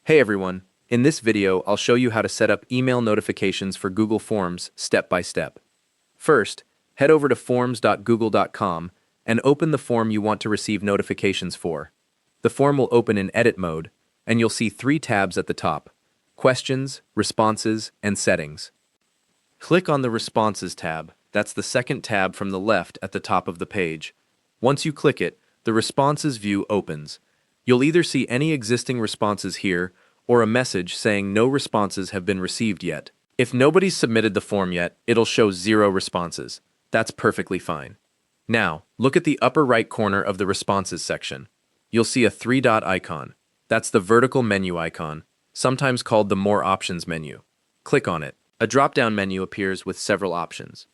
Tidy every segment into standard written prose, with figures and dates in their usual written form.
Hey everyone, in this video I'll show you how to set up email notifications for Google Forms step by step. First, head over to forms.google.com and open the form you want to receive notifications for. The form will open in edit mode, and you'll see three tabs at the top: Questions, Responses, and Settings. Click on the Responses tab. That's the second tab from the left at the top of the page. Once you click it, the Responses view opens. You'll either see any existing responses here or a message saying no responses have been received yet. If nobody's submitted the form yet, it'll show 0 responses. That's perfectly fine. Now, look at the upper right corner of the Responses section. You'll see a three-dot icon. That's the vertical menu icon, sometimes called the More Options menu. Click on it. A drop-down menu appears with several options.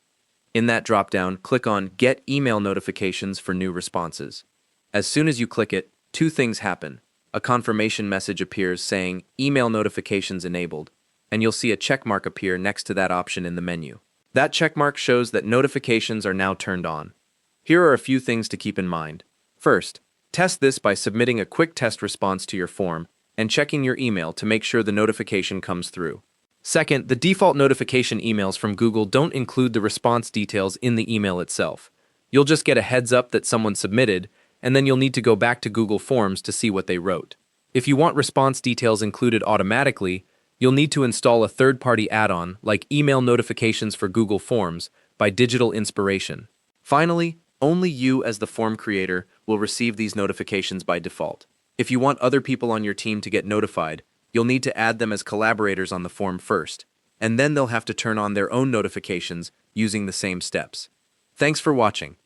In that drop-down, click on Get Email Notifications for New Responses. As soon as you click it, two things happen. A confirmation message appears saying Email Notifications Enabled, and you'll see a checkmark appear next to that option in the menu. That checkmark shows that notifications are now turned on. Here are a few things to keep in mind. First, test this by submitting a quick test response to your form and checking your email to make sure the notification comes through. Second, the default notification emails from Google don't include the response details in the email itself. You'll just get a heads up that someone submitted, and then you'll need to go back to Google Forms to see what they wrote. If you want response details included automatically, you'll need to install a third-party add-on like Email Notifications for Google Forms by Digital Inspiration. Finally, only you as the form creator will receive these notifications by default. If you want other people on your team to get notified, you'll need to add them as collaborators on the form first, and then they'll have to turn on their own notifications using the same steps. Thanks for watching.